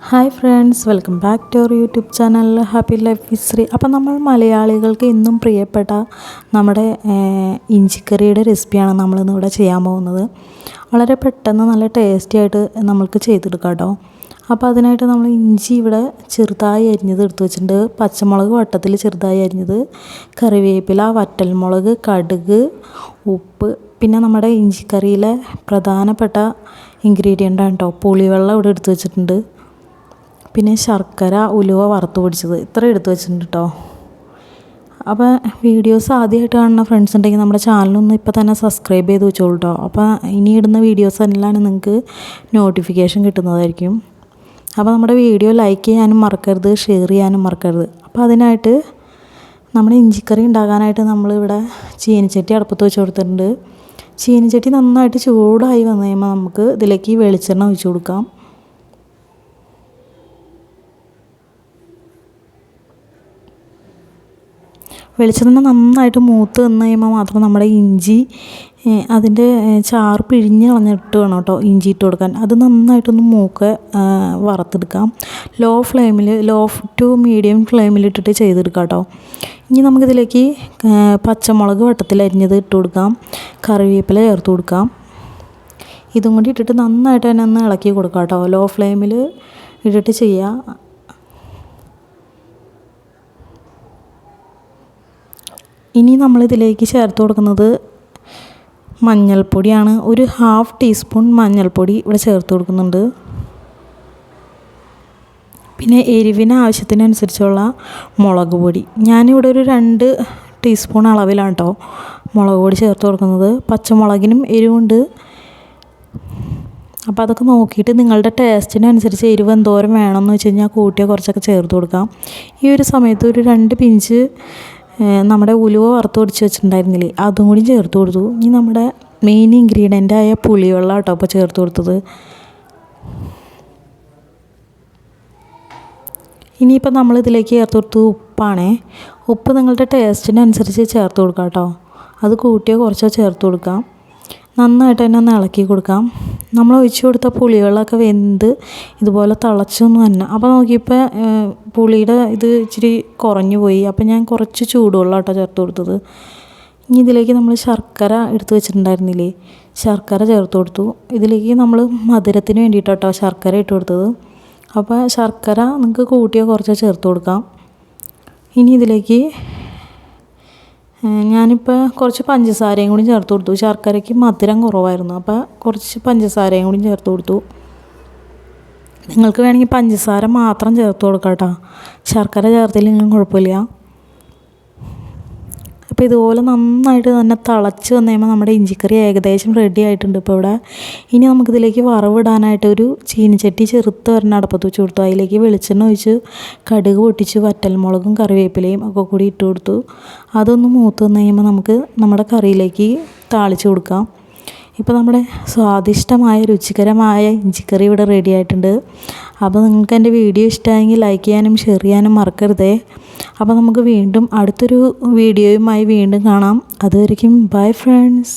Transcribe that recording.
Hi friends, welcome back to our YouTube channel happy life with Sree. അപ്പോൾ നമ്മൾ മലയാളികൾക്ക് ഇന്നും പ്രിയപ്പെട്ട നമ്മുടെ ഇഞ്ചിക്കറിയുടെ റെസിപ്പിയാണ് നമ്മളിന്നിവിടെ ചെയ്യാൻ പോകുന്നത്. വളരെ പെട്ടെന്ന് നല്ല ടേസ്റ്റി ആയിട്ട് നമ്മൾക്ക് ചെയ്തെടുക്കാം കേട്ടോ. അപ്പോൾ അതിനായിട്ട് നമ്മൾ ഇഞ്ചി ഇവിടെ ചെറുതായി അരിഞ്ഞത് എടുത്ത് വെച്ചിട്ടുണ്ട്, പച്ചമുളക് വട്ടത്തിൽ ചെറുതായി അരിഞ്ഞത്, കറിവേപ്പില, വറ്റൽമുളക്, കടുക്, ഉപ്പ്, പിന്നെ നമ്മുടെ ഇഞ്ചിക്കറിയിലെ പ്രധാനപ്പെട്ട ഇൻഗ്രീഡിയൻ്റാണ് കേട്ടോ പുളിവെള്ളം ഇവിടെ എടുത്ത് വെച്ചിട്ടുണ്ട്. പിന്നെ ശർക്കര, ഉലുവ വറുത്ത് പൊടിച്ചത്, ഇത്ര എടുത്ത് വെച്ചിട്ടുണ്ട് കേട്ടോ. അപ്പോൾ വീഡിയോസ് ആദ്യമായിട്ട് കാണുന്ന ഫ്രണ്ട്സ് ഉണ്ടെങ്കിൽ നമ്മുടെ ചാനലൊന്ന് ഇപ്പോൾ തന്നെ സബ്സ്ക്രൈബ് ചെയ്ത് വെച്ചോളൂ കേട്ടോ. അപ്പോൾ ഇനി ഇടുന്ന വീഡിയോസ് എല്ലാം നിങ്ങൾക്ക് നോട്ടിഫിക്കേഷൻ കിട്ടുന്നതായിരിക്കും. അപ്പോൾ നമ്മുടെ വീഡിയോ ലൈക്ക് ചെയ്യാനും മറക്കരുത്, ഷെയർ ചെയ്യാനും മറക്കരുത്. അപ്പോൾ അതിനായിട്ട് നമ്മുടെ ഇഞ്ചിക്കറി ഉണ്ടാക്കാനായിട്ട് നമ്മളിവിടെ ചീനിച്ചട്ടി അടുപ്പത്ത് വെച്ച് കൊടുത്തിട്ടുണ്ട്. ചീനിച്ചട്ടി നന്നായിട്ട് ചൂടായി വന്നു കഴിയുമ്പോൾ നമുക്ക് ഇതിലേക്ക് വെളിച്ചെണ്ണ ഒഴിച്ച് കൊടുക്കാം. വെളിച്ചെണ്ണ നന്നായിട്ട് മൂത്ത് വന്ന് കഴിയുമ്പോൾ മാത്രം നമ്മുടെ ഇഞ്ചി അതിൻ്റെ ചാറ് പിഴിഞ്ഞ് കളഞ്ഞിട്ട് വേണം കേട്ടോ ഇഞ്ചി ഇട്ട് കൊടുക്കാൻ. അത് നന്നായിട്ടൊന്ന് മൂക്ക് വറുത്തെടുക്കാം. ലോ ടു മീഡിയം ഫ്ലെയിമിലിട്ടിട്ട് ചെയ്തെടുക്കാം കേട്ടോ. ഇനി നമുക്കിതിലേക്ക് പച്ചമുളക് വട്ടത്തിൽ അരിഞ്ഞത് ഇട്ട് കൊടുക്കാം, കറിവേപ്പില ചേർത്ത് കൊടുക്കാം. ഇതും കൂടി ഇട്ടിട്ട് നന്നായിട്ട് തന്നെ ഒന്ന് ഇളക്കി കൊടുക്കാം കേട്ടോ. ലോ ഫ്ലെയിമിൽ ഇട്ടിട്ട് ചെയ്യാം. ഇനി നമ്മളിതിലേക്ക് ചേർത്ത് കൊടുക്കുന്നത് മഞ്ഞൾപ്പൊടിയാണ്. ഒരു 1/2 ടീസ്പൂൺ മഞ്ഞൾപ്പൊടി ഇവിടെ ചേർത്ത് കൊടുക്കുന്നുണ്ട്. പിന്നെ എരിവിന് ആവശ്യത്തിനനുസരിച്ചുള്ള മുളക് പൊടി, ഞാനിവിടെ ഒരു 2 ടീസ്പൂൺ അളവിലാണ് കേട്ടോ മുളക് പൊടി ചേർത്ത് കൊടുക്കുന്നത്. പച്ചമുളകിനും എരിവുണ്ട്. അപ്പോൾ അതൊക്കെ നോക്കിയിട്ട് നിങ്ങളുടെ ടേസ്റ്റിനനുസരിച്ച് എരിവ് എന്തോരം വേണമെന്ന് വെച്ച് കഴിഞ്ഞാൽ കൂട്ടിയോ കുറച്ചൊക്കെ ചേർത്ത് കൊടുക്കാം. ഈ ഒരു സമയത്ത് ഒരു 2 പിഞ്ച് നമ്മുടെ ഉലുവ വറുത്ത് പൊടിച്ച് വെച്ചിട്ടുണ്ടായിരുന്നില്ലേ, അതും കൂടി ചേർത്ത് കൊടുത്തു. ഇനി നമ്മുടെ മെയിൻ ഇൻഗ്രീഡിയൻ്റായ പുളിവെള്ളം കേട്ടോ അപ്പോൾ ചേർത്ത് കൊടുത്തത്. ഇനിയിപ്പോൾ നമ്മളിതിലേക്ക് ചേർത്ത് കൊടുത്തത് ഉപ്പാണേ. ഉപ്പ് നിങ്ങളുടെ ടേസ്റ്റിനനുസരിച്ച് ചേർത്ത് കൊടുക്കാം കേട്ടോ. അത് കൂട്ടിയോ കുറച്ചോ ചേർത്ത് കൊടുക്കാം. നന്നായിട്ട് തന്നെ ഒന്ന് ഇളക്കി കൊടുക്കാം. നമ്മൾ ഒഴിച്ചു കൊടുത്ത പുളിവെള്ളമൊക്കെ വെന്ത് ഇതുപോലെ തിളച്ചൊന്നും തന്നെ. അപ്പോൾ നോക്കിയപ്പോൾ പുളിയുടെ ഇത് ഇച്ചിരി കുറഞ്ഞു പോയി. അപ്പോൾ ഞാൻ കുറച്ച് ചൂടുവെള്ളം കേട്ടോ ചേർത്ത് കൊടുത്തത്. ഇനി ഇതിലേക്ക് നമ്മൾ ശർക്കര എടുത്ത് വെച്ചിട്ടുണ്ടായിരുന്നില്ലേ, ശർക്കര ചേർത്ത് കൊടുത്തു. ഇതിലേക്ക് നമ്മൾ മധുരത്തിന് വേണ്ടിയിട്ടോ ശർക്കര ഇട്ട് കൊടുത്തത്. അപ്പോൾ ശർക്കര നിങ്ങൾക്ക് കൂട്ടിയോ കുറച്ചോ ചേർത്ത് കൊടുക്കാം. ഇനി ഇതിലേക്ക് ഞാനിപ്പോൾ കുറച്ച് പഞ്ചസാരയും കൂടി ചേർത്ത് കൊടുത്തു. ശർക്കരയ്ക്ക് മധുരം കുറവായിരുന്നു, അപ്പോൾ കുറച്ച് പഞ്ചസാരയും കൂടി ചേർത്ത് കൊടുത്തു. നിങ്ങൾക്ക് വേണമെങ്കിൽ പഞ്ചസാര മാത്രം ചേർത്ത് കൊടുക്കാം കേട്ടോ, ശർക്കര ചേർത്തില്ലെങ്കിലും കുഴപ്പമില്ല. അപ്പോൾ ഇതുപോലെ നന്നായിട്ട് തന്നെ തിളച്ച് വന്നു കഴിയുമ്പോൾ നമ്മുടെ ഇഞ്ചിക്കറി ഏകദേശം റെഡി ആയിട്ടുണ്ട് ഇപ്പോൾ ഇവിടെ. ഇനി നമുക്കിതിലേക്ക് വറവിടാനായിട്ട് ഒരു ചീനിച്ചട്ടി ചെറുത്ത് ഒരെണ്ണം അടുപ്പത്ത് വെച്ച് കൊടുത്തു. അതിലേക്ക് വെളിച്ചെണ്ണ ഒഴിച്ച് കടുക് പൊട്ടിച്ച് വറ്റൽമുളകും കറിവേപ്പിലയും ഒക്കെ കൂടി ഇട്ട് കൊടുത്തു. അതൊന്ന് മൂത്ത് വന്നു കഴിയുമ്പോൾ നമുക്ക് നമ്മുടെ കറിയിലേക്ക് താളിച്ച് കൊടുക്കാം. ഇപ്പോൾ നമ്മുടെ സ്വാദിഷ്ടമായ രുചികരമായ ഇഞ്ചിക്കറി ഇവിടെ റെഡി ആയിട്ടുണ്ട്. അപ്പോൾ നിങ്ങൾക്ക് എൻ്റെ വീഡിയോ ഇഷ്ടമായെങ്കിൽ ലൈക്ക് ചെയ്യാനും ഷെയർ ചെയ്യാനും മറക്കരുതേ. അപ്പോൾ നമുക്ക് വീണ്ടും അടുത്തൊരു വീഡിയോയുമായി വീണ്ടും കാണാം. അതുവരേക്കും ബൈ ഫ്രണ്ട്സ്.